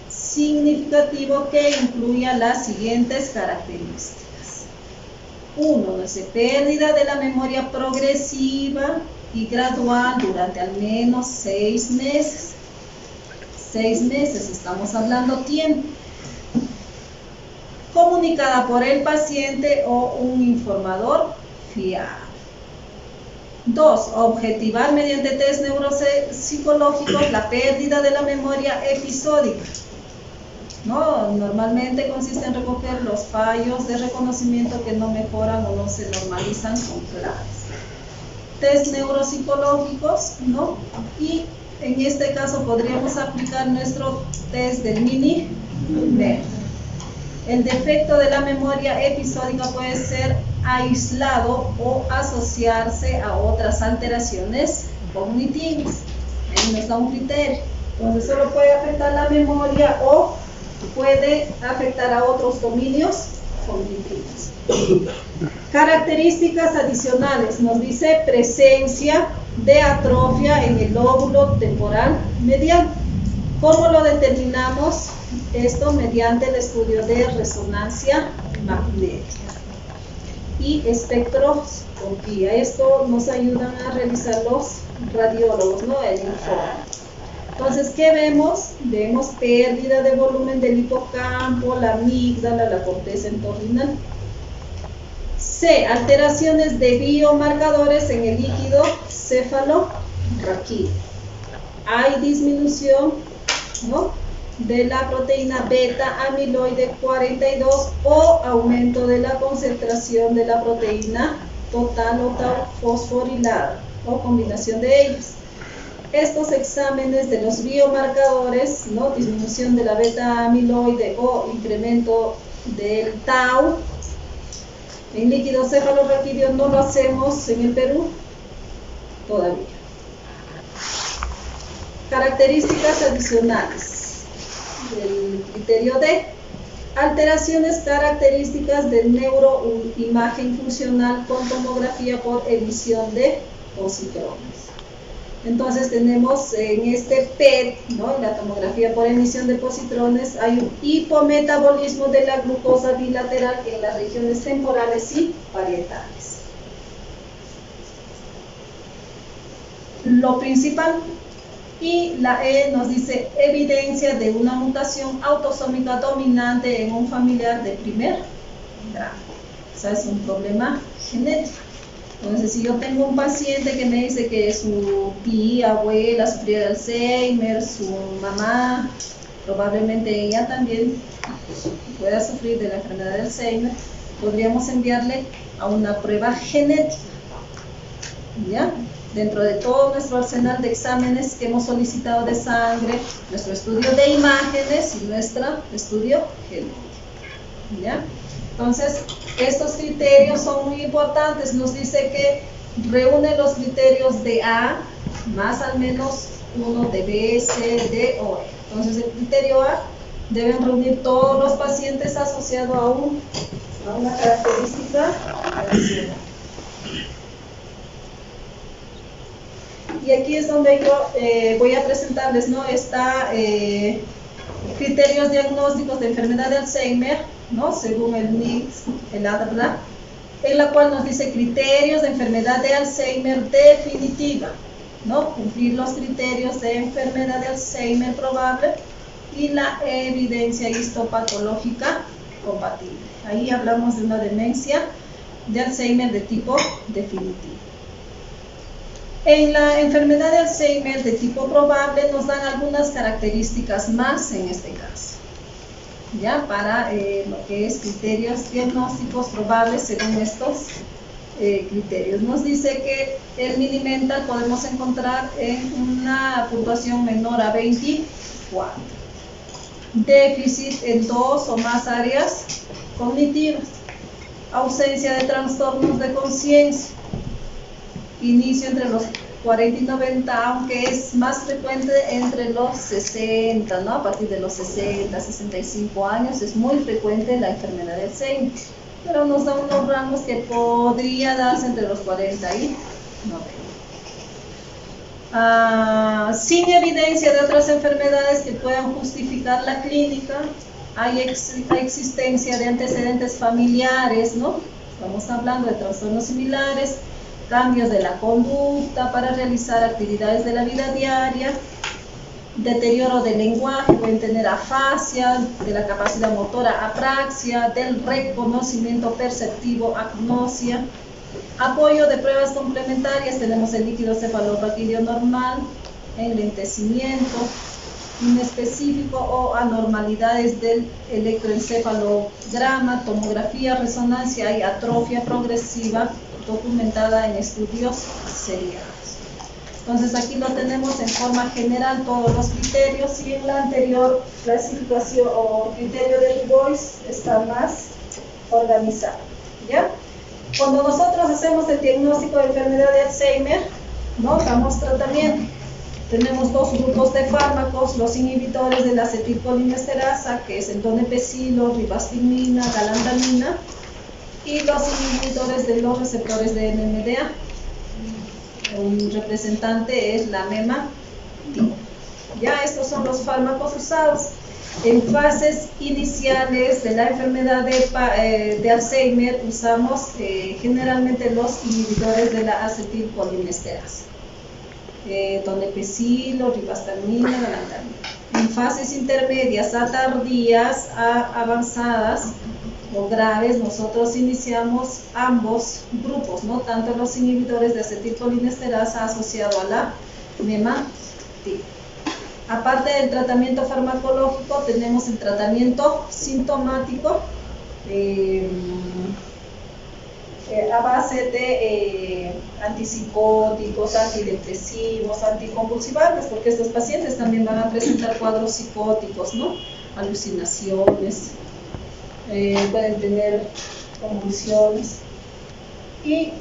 significativo que incluya las siguientes características. 1. Dice pérdida de la memoria progresiva y gradual durante al menos 6 meses. 6 meses, estamos hablando tiempo. Comunicada por el paciente o un informador fiable. 2. Objetivar mediante test neuropsicológicos la pérdida de la memoria episódica. ¿No? Normalmente consiste en recoger los fallos de reconocimiento que no mejoran o no se normalizan con claves. Test neuropsicológicos, ¿no? Y en este caso podríamos aplicar nuestro test del mini-MER. El defecto de la memoria episódica puede ser aislado o asociarse a otras alteraciones cognitivas. Ahí nos da un criterio. Entonces solo puede afectar la memoria o puede afectar a otros dominios cognitivos. Características adicionales. Nos dice presencia de atrofia en el lóbulo temporal medial. ¿Cómo lo determinamos? Esto mediante el estudio de resonancia magnética y espectroscopía. Esto nos ayudan a realizar los radiólogos, ¿no? El informe. Entonces, ¿qué vemos? Vemos pérdida de volumen del hipocampo, la amígdala, la corteza entorrinal. C. Alteraciones de biomarcadores en el líquido cefalorraquídeo. Hay disminución, ¿no?, de la proteína beta amiloide 42 o aumento de la concentración de la proteína total o tau fosforilada o combinación de ellos. Estos exámenes de los biomarcadores, ¿no?, disminución de la beta amiloide o incremento del tau en líquido cefalorraquídeo no lo hacemos en el Perú todavía. Características adicionales del criterio D. Alteraciones características de neuroimagen funcional con tomografía por emisión de positrones. Entonces tenemos en este PET, ¿no?, en la tomografía por emisión de positrones, hay un hipometabolismo de la glucosa bilateral en las regiones temporales y parietales. Lo principal. Y la E nos dice evidencia de una mutación autosómica dominante en un familiar de primer grado. O sea, es un problema genético. Entonces, si yo tengo un paciente que me dice que su tía, abuela sufría de Alzheimer, su mamá, probablemente ella también pueda sufrir de la enfermedad de Alzheimer, podríamos enviarle a una prueba genética, ¿ya? Dentro de todo nuestro arsenal de exámenes que hemos solicitado de sangre, nuestro estudio de imágenes y nuestro estudio genético, ¿ya? Entonces, estos criterios son muy importantes. Nos dice que reúne los criterios de A más al menos uno de B, C, D o E. Entonces, el criterio A deben reunir todos los pacientes asociados a una característica adicional. Y aquí es donde yo voy a presentarles, ¿no?, criterios diagnósticos de enfermedad de Alzheimer, ¿no?, según el NICS, el ADA, en la cual nos dice criterios de enfermedad de Alzheimer definitiva, ¿no?, cumplir los criterios de enfermedad de Alzheimer probable y la evidencia histopatológica compatible. Ahí hablamos de una demencia de Alzheimer de tipo definitivo. En la enfermedad de Alzheimer de tipo probable nos dan algunas características más en este caso, ya para lo que es criterios diagnósticos probables según estos criterios. Nos dice que el Mini-Mental podemos encontrar en una puntuación menor a 24, déficit en 2 o más áreas cognitivas, ausencia de trastornos de conciencia, inicio entre los 40 y 90, aunque es más frecuente entre los 60, ¿no? A partir de los 60, 65 años es muy frecuente la enfermedad de Alzheimer, pero nos da unos rangos que podría darse entre los 40 y 90. Sin evidencia de otras enfermedades que puedan justificar la clínica, hay existencia de antecedentes familiares, ¿no? Estamos hablando de trastornos similares, cambios de la conducta para realizar actividades de la vida diaria, deterioro del lenguaje, pueden tener afasia, de la capacidad motora, apraxia, del reconocimiento perceptivo, agnosia. Apoyo de pruebas complementarias, tenemos el líquido cefalorraquídeo normal, enlentecimiento inespecífico o anormalidades del electroencefalograma, tomografía, resonancia y atrofia progresiva documentada en estudios seriados. Entonces aquí lo tenemos en forma general todos los criterios, y en la anterior clasificación o criterio de Du Bois está más organizado, ¿ya? Cuando nosotros hacemos el diagnóstico de enfermedad de Alzheimer, ¿no?, damos tratamiento. Tenemos dos grupos de fármacos, los inhibidores de la acetilcolinesterasa, que es el donepezilo, ribastimina, galantamina, y los inhibidores de los receptores de NMDA. Un representante es la memantina. Ya, estos son los fármacos usados. En fases iniciales de la enfermedad de Alzheimer usamos generalmente los inhibidores de la acetilcolinesterasa, donepezilo, ribastamina, galantamina. En fases intermedias a tardías, a avanzadas o graves, nosotros iniciamos ambos grupos, ¿no? Tanto los inhibidores de acetilcolinesterasa asociado a la memantina. Aparte del tratamiento farmacológico, tenemos el tratamiento sintomático a base de antipsicóticos, antidepresivos, anticonvulsivantes, porque estos pacientes también van a presentar cuadros psicóticos, ¿no? Alucinaciones, pueden tener convulsiones. Y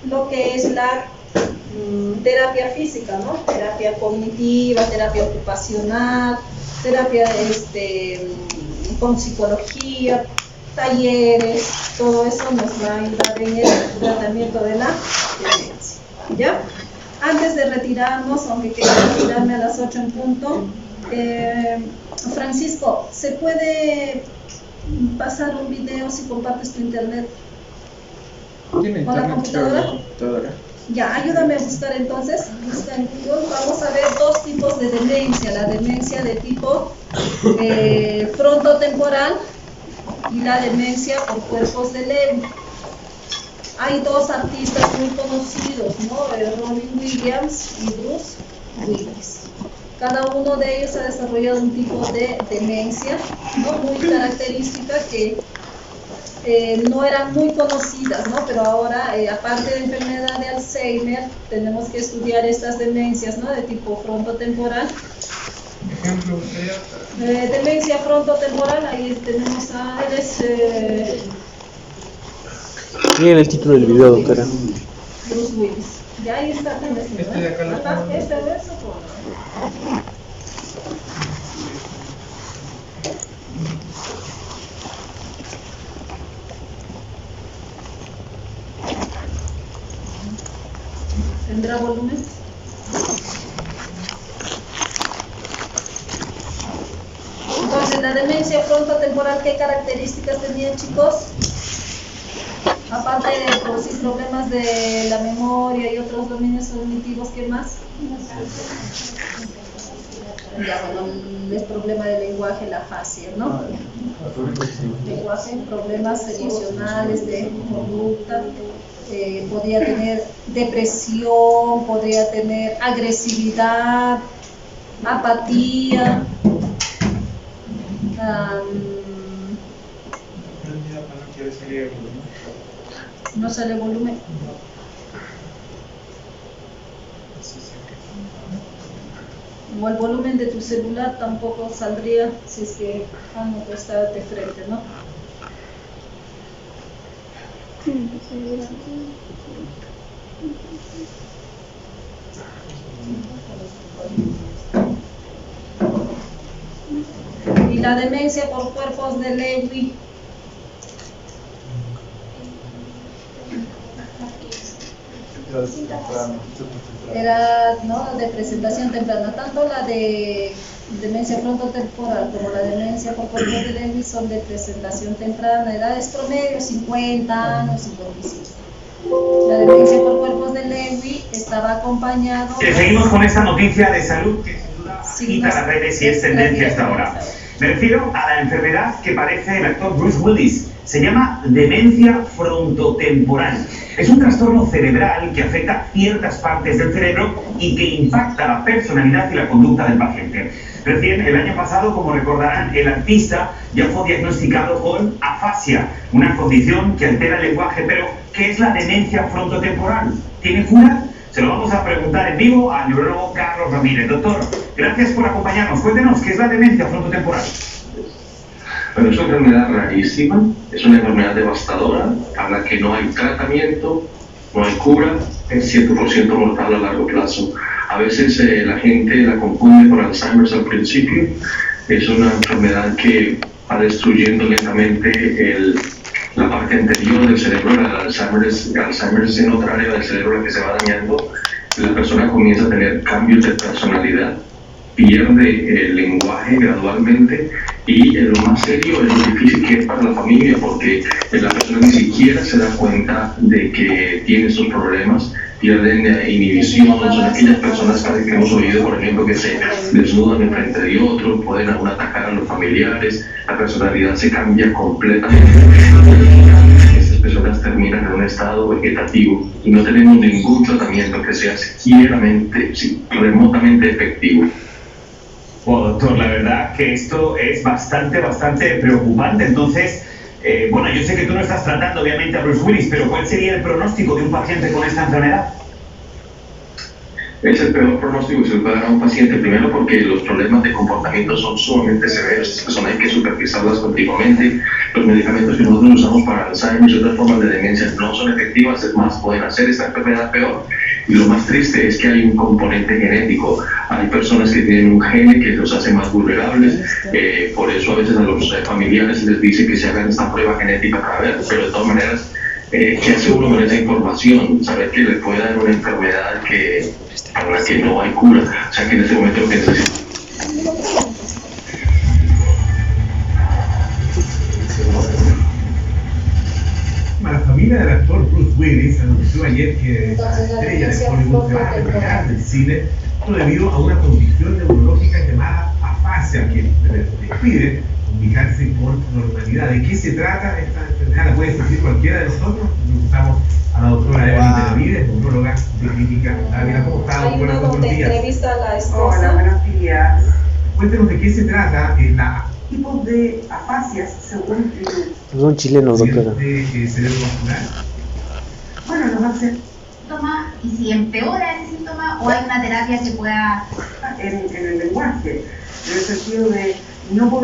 lo que es la terapia física, ¿no? Terapia cognitiva, terapia ocupacional, terapia con psicología, talleres, todo eso nos va a ayudar en el tratamiento de la demencia. ¿Ya? Antes de retirarnos, aunque quería retirarme a las 8 en punto, Francisco, ¿se puede pasar un video si compartes tu internet? ¿Tiene ¿Con la internet? computadora? La computadora. Ya, ayúdame a buscar entonces. Busca en Google. Vamos a ver dos tipos de demencia. La demencia de tipo frontotemporal y la demencia por cuerpos de Lewy. Hay dos artistas muy conocidos, ¿no? Robin Williams y Bruce Willis. Cada uno de ellos ha desarrollado un tipo de demencia, ¿no? Muy característica que no eran muy conocidas, ¿no? Pero ahora, aparte de enfermedad de Alzheimer, tenemos que estudiar estas demencias, ¿no? De tipo frontotemporal. Ejemplo, Demencia frontotemporal, ahí tenemos a Miren el título del video, doctora. Bruce Willis. Ya ahí está. Este de acá lo Ajá, pongo. este de eso. ¿Tendrá volumen? Entonces, la demencia frontotemporal, ¿qué características tenía, chicos? Aparte de producir problemas de la memoria y otros dominios cognitivos, ¿qué más? Ya, bueno, el problema del lenguaje, la afasia, ¿no? Lenguaje, problemas emocionales de conducta. Podría tener depresión, podría tener agresividad, apatía, no sale volumen. O el volumen de tu celular tampoco saldría si es que no está de frente, ¿no? Y la demencia por cuerpos de Lewy. Era, ¿no?, de presentación temprana. Tanto la de demencia frontotemporal como la demencia por cuerpos de Lewy son de presentación temprana. Edades promedio 50 años, 55. La demencia por cuerpos de Lewy estaba acompañado. Seguimos con esta noticia de salud que sin duda agita las redes y es tendencia hasta ahora. Me refiero a la enfermedad que padece el actor Bruce Willis. Se llama demencia frontotemporal. Es un trastorno cerebral que afecta ciertas partes del cerebro y que impacta la personalidad y la conducta del paciente. Recién, el año pasado, como recordarán, el artista ya fue diagnosticado con afasia, una condición que altera el lenguaje. Pero, ¿qué es la demencia frontotemporal? ¿Tiene cura? Se lo vamos a preguntar en vivo al neurólogo Carlos Ramírez. Doctor, gracias por acompañarnos. Cuéntenos, ¿qué es la demencia frontotemporal? Bueno, es una enfermedad rarísima, es una enfermedad devastadora, a la que no hay tratamiento, no hay cura, es 100% mortal a largo plazo. A veces la gente la confunde con Alzheimer al principio. Es una enfermedad que va destruyendo lentamente la parte anterior del cerebro. El Alzheimer es en otra área del cerebro la que se va dañando. La persona comienza a tener cambios de personalidad, pierde el lenguaje gradualmente, y lo más serio es lo difícil que es para la familia, porque la persona ni siquiera se da cuenta de que tiene esos problemas, pierden inhibición. Son aquellas personas que hemos oído, por ejemplo, que se desnudan en frente de otros, pueden aún atacar a los familiares, la personalidad se cambia completamente. Estas personas terminan en un estado vegetativo y no tenemos ningún tratamiento que sea remotamente efectivo. Bueno, doctor, la verdad que esto es bastante preocupante. Entonces, bueno, yo sé que tú no estás tratando obviamente a Bruce Willis, pero ¿cuál sería el pronóstico de un paciente con esta enfermedad? Es el peor pronóstico que se le puede dar a un paciente, primero porque los problemas de comportamiento son sumamente severos. Estas personas hay que supervisarlas continuamente. Los medicamentos que nosotros usamos para Alzheimer y otras formas de demencia no son efectivas, es más, pueden hacer esta enfermedad peor. Y lo más triste es que hay un componente genético. Hay personas que tienen un gene que los hace más vulnerables, por eso a veces a los familiares les dice que se hagan esta prueba genética para ver, pero de todas maneras, ¿qué hace uno con esa información? Saber que le puede dar una enfermedad para la que no hay cura, o sea que en ese momento lo que necesita. La familia del actor Bruce Willis anunció ayer que la estrella de Hollywood se va a retirar del cine debido a una condición neurológica llamada afasia, que le impide comunicarse con normalidad. ¿De qué se trata esta enfermedad? ¿La puede decir cualquiera de nosotros? Preguntamos a la doctora Evelyn Benavides, neuróloga de Clínica Ávila. ¿Cómo está, doctora? Buenos días. Entrevista a la esposa. Hola, buenos días. Cuéntenos de qué se trata la Tipos de afasias según Son chilenos, doctora. cerebrovascular. Bueno, nos va a hacer síntoma, y si empeora ese síntoma o hay una terapia que pueda en el lenguaje, en el sentido de no poder